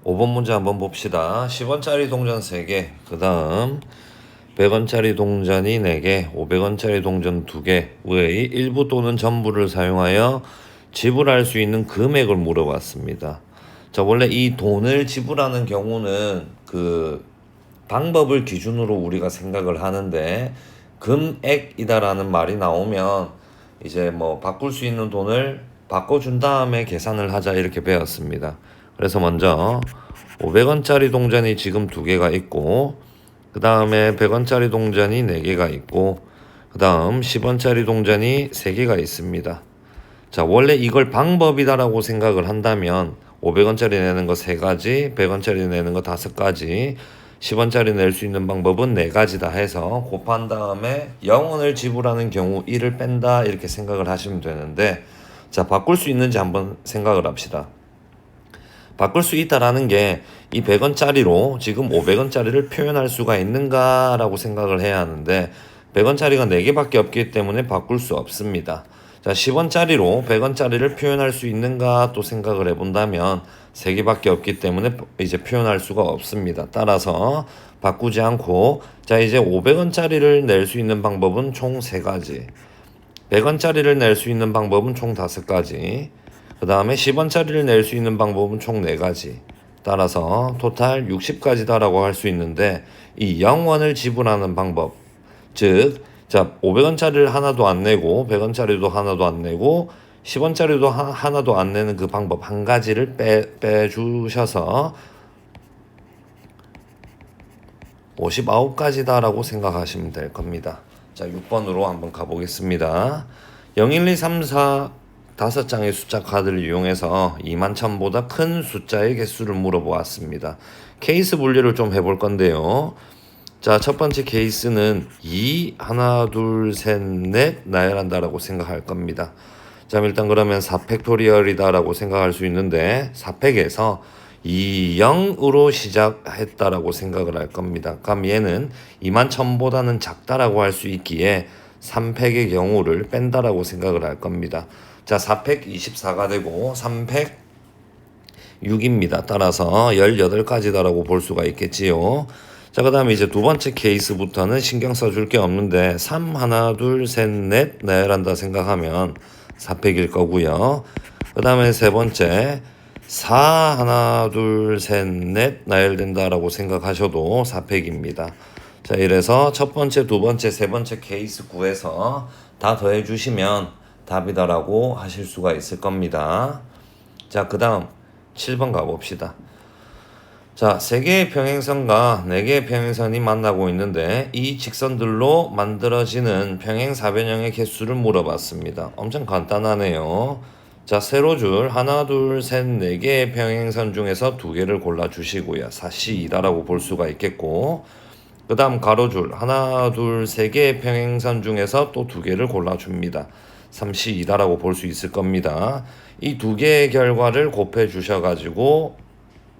5번 문제 한번 봅시다. 10원짜리 동전 3개, 그 다음 100원짜리 동전이 4개, 500원짜리 동전 2개 외의 일부 또는 전부를 사용하여 지불할 수 있는 금액을 물어봤습니다. 자, 원래 이 돈을 지불하는 경우는 그 방법을 기준으로 우리가 생각을 하는데, 금액이다라는 말이 나오면 이제 뭐 바꿀 수 있는 돈을 바꿔준 다음에 계산을 하자 이렇게 배웠습니다. 그래서 먼저 500원짜리 동전이 지금 2개가 있고, 그 다음에 100원짜리 동전이 4개가 있고, 그 다음 10원짜리 동전이 3개가 있습니다. 자, 원래 이걸 방법이다라고 생각을 한다면 500원짜리 내는 거 3가지, 100원짜리 내는 거 5가지, 10원짜리 낼 수 있는 방법은 4가지다 해서 곱한 다음에 0원을 지불하는 경우 1을 뺀다 이렇게 생각을 하시면 되는데, 자, 바꿀 수 있는지 한번 생각을 합시다. 바꿀 수 있다라는 게 이 100원짜리로 지금 500원짜리를 표현할 수가 있는가라고 생각을 해야 하는데, 100원짜리가 4개밖에 없기 때문에 바꿀 수 없습니다. 자, 10원짜리로 100원짜리를 표현할 수 있는가 또 생각을 해본다면 3개밖에 없기 때문에 이제 표현할 수가 없습니다. 따라서 바꾸지 않고, 자, 이제 500원짜리를 낼 수 있는 방법은 총 3가지, 100원짜리를 낼 수 있는 방법은 총 5가지, 그 다음에 10원짜리를 낼 수 있는 방법은 총 4가지. 따라서 토탈 60가지다라고 할 수 있는데, 이 0원을 지불하는 방법, 즉, 자, 500원짜리를 하나도 안 내고 100원짜리도 하나도 안 내고 10원짜리도 하나도 안 내는 그 방법 한 가지를 빼주셔서 59가지다라고 생각하시면 될 겁니다. 자, 6번으로 한번 가보겠습니다. 0, 1, 2, 3, 4 5장의 숫자 카드를 이용해서 21,000보다 큰 숫자의 개수를 물어보았습니다. 케이스 분류를 좀 해볼 건데요. 자, 첫 번째 케이스는 2, 하나, 둘, 셋, 넷 나열한다라고 생각할 겁니다. 자, 일단 그러면 4팩토리얼이다라고 생각할 수 있는데, 4팩에서 2, 0으로 시작했다라고 생각을 할 겁니다. 그럼 얘는 21,000보다는 작다라고 할 수 있기에 3팩의 경우를 뺀다라고 생각을 할 겁니다. 자, 4팩 24가 되고 3팩 6입니다. 따라서 18가지다라고 볼 수가 있겠지요. 자, 그 다음에 이제 두 번째 케이스부터는 신경 써줄 게 없는데, 3, 하나, 둘, 셋, 넷 나열한다 생각하면 4팩일 거고요. 그 다음에 세 번째 4, 하나, 둘, 셋, 넷 나열된다라고 생각하셔도 4팩입니다. 자, 이래서 첫 번째, 두 번째, 세 번째 케이스 구해서 다 더해 주시면 답이다라고 하실 수가 있을 겁니다. 자, 그 다음 7번 가봅시다. 자, 3개의 평행선과 4개의 평행선이 만나고 있는데, 이 직선들로 만들어지는 평행사변형의 개수를 물어봤습니다. 엄청 간단하네요. 자, 세로줄 하나, 둘, 셋, 4개의 평행선 중에서 2개를 골라주시고요. 4C2다라고 볼 수가 있겠고, 그 다음 가로줄 하나, 둘, 3개의 평행선 중에서 또 2개를 골라줍니다. 3C2다라고 볼 수 있을 겁니다. 이 2개의 결과를 곱해 주셔가지고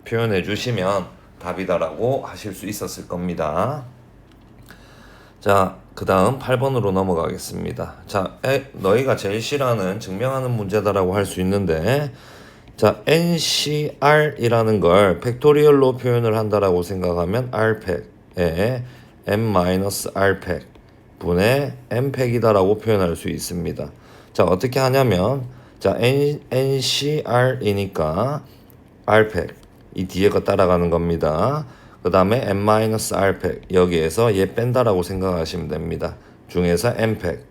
표현해 주시면 답이다라고 하실 수 있었을 겁니다. 자, 그 다음 8번으로 넘어가겠습니다. 자, 너희가 제일 싫어하는 증명하는 문제다라고 할 수 있는데, 자, NCR이라는 걸 팩토리얼로 표현을 한다라고 생각하면 R팩에 M-R팩 분의 M팩이다라고 표현할 수 있습니다. 자, 어떻게 하냐면, 자, NCR이니까 R팩 이 뒤에 거 따라가는 겁니다. 그 다음에 M-R팩 여기에서 얘 뺀다라고 생각하시면 됩니다. 중에서 M팩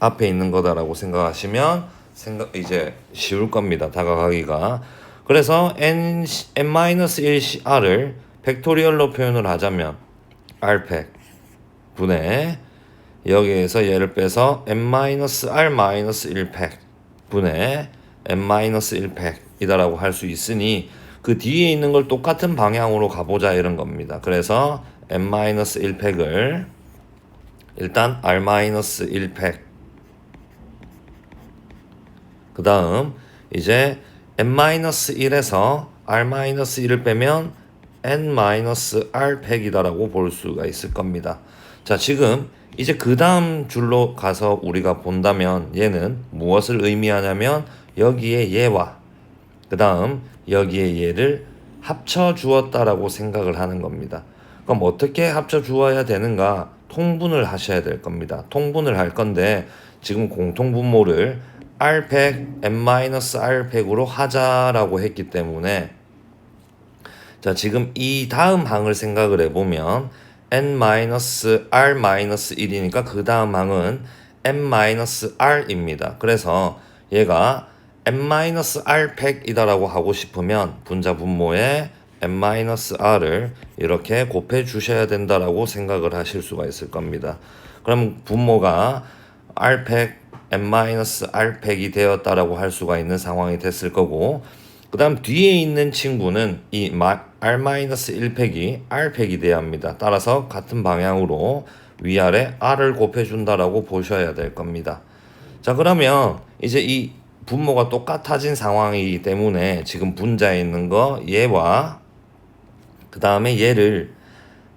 앞에 있는 거다라고 생각하시면 이제 쉬울 겁니다. 다가가기가. 그래서 M-1CR을 팩토리얼로 표현을 하자면 R팩 분의 여기에서 얘를 빼서 M-R-1팩 분의 M-1팩 이다라고 할 수 있으니, 그 뒤에 있는 걸 똑같은 방향으로 가보자 이런 겁니다. 그래서 M-1팩을 일단 R-1팩, 그 다음 이제 M-1에서 R-1을 빼면 N-R팩이다라고 볼 수가 있을 겁니다. 자, 지금 이제 그 다음 줄로 가서 우리가 본다면 얘는 무엇을 의미하냐면, 여기에 얘와 그 다음 여기에 얘를 합쳐 주었다라고 생각을 하는 겁니다. 그럼 어떻게 합쳐 주어야 되는가? 통분을 하셔야 될 겁니다. 통분을 할 건데 지금 공통분모를 R100, N-R100으로 하자라고 했기 때문에 자, 지금 이 다음 항을 생각을 해보면 N-R-1이니까 그 다음 항은 N-R입니다. 그래서 얘가 N-R100이다라고 하고 싶으면 분자 분모에 N-R을 이렇게 곱해 주셔야 된다라고 생각을 하실 수가 있을 겁니다. 그럼 분모가 R100, N-R100이 되었다라고 할 수가 있는 상황이 됐을 거고, 그 다음 뒤에 있는 친구는 이 R-1팩이 R팩이 돼야 합니다. 따라서 같은 방향으로 위아래 R을 곱해준다라고 보셔야 될 겁니다. 자, 그러면 이제 이 분모가 똑같아진 상황이기 때문에 지금 분자에 있는 거 얘와 그 다음에 얘를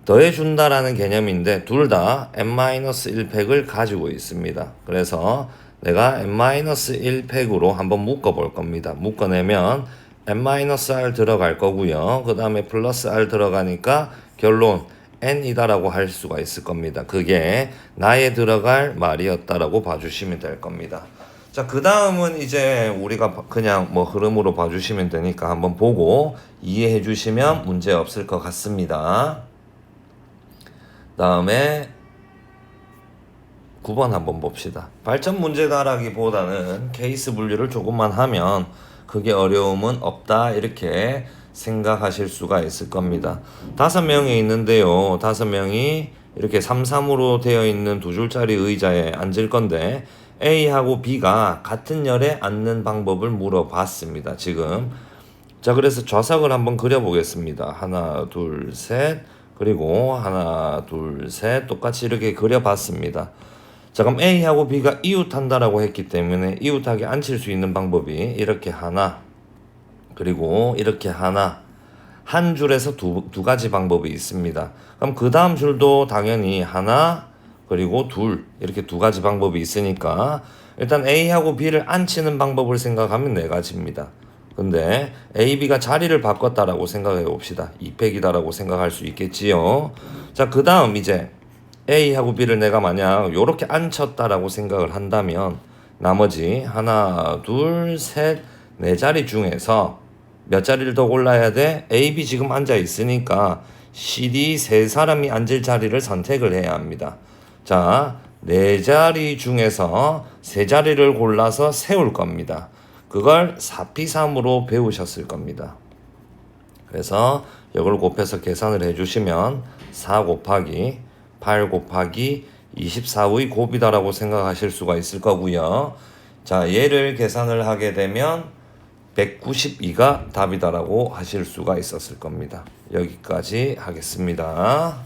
더해준다라는 개념인데 둘 다 N-1팩을 가지고 있습니다. 그래서 내가 N-1팩으로 한번 묶어볼 겁니다. 묶어내면 N-R 들어갈 거고요. 그 다음에 플러스 R 들어가니까 결론 N이다라고 할 수가 있을 겁니다. 그게 나에 들어갈 말이었다라고 봐주시면 될 겁니다. 자, 그 다음은 이제 우리가 그냥 뭐 흐름으로 봐주시면 되니까 한번 보고 이해해 주시면 문제 없을 것 같습니다. 다음에 9번 한번 봅시다. 발전 문제다라기보다는 케이스 분류를 조금만 하면 크게 어려움은 없다 이렇게 생각하실 수가 있을 겁니다. 5명이 있는데요. 5명이 이렇게 3-3으로 되어 있는 두 줄짜리 의자에 앉을 건데 A하고 B가 같은 열에 앉는 방법을 물어봤습니다. 지금 자, 그래서 좌석을 한번 그려보겠습니다. 하나, 둘, 셋, 그리고 하나, 둘, 셋 똑같이 이렇게 그려봤습니다. 자, 그럼 A하고 B가 이웃한다라고 했기 때문에 이웃하게 앉힐 수 있는 방법이 이렇게 하나, 그리고 이렇게 하나, 한 줄에서 두 가지 방법이 있습니다. 그럼 그 다음 줄도 당연히 하나, 그리고 둘, 이렇게 두 가지 방법이 있으니까 일단 A하고 B를 앉히는 방법을 생각하면 네 가지입니다. 근데 A, B가 자리를 바꿨다라고 생각해 봅시다. 2팩이다라고 생각할 수 있겠지요. 자, 그 다음 이제 A하고 B를 내가 만약 요렇게 앉혔다라고 생각을 한다면 나머지 하나, 둘, 셋, 네 자리 중에서 몇 자리를 더 골라야 돼? A, B 지금 앉아 있으니까 C, D 세 사람이 앉을 자리를 선택을 해야 합니다. 자, 네 자리 중에서 세 자리를 골라서 세울 겁니다. 그걸 4P3으로 배우셨을 겁니다. 그래서 이걸 곱해서 계산을 해주시면 4 곱하기 8 곱하기 24의 곱이다라고 생각하실 수가 있을 거고요. 자, 얘를 계산을 하게 되면 192가 답이다라고 하실 수가 있었을 겁니다. 여기까지 하겠습니다.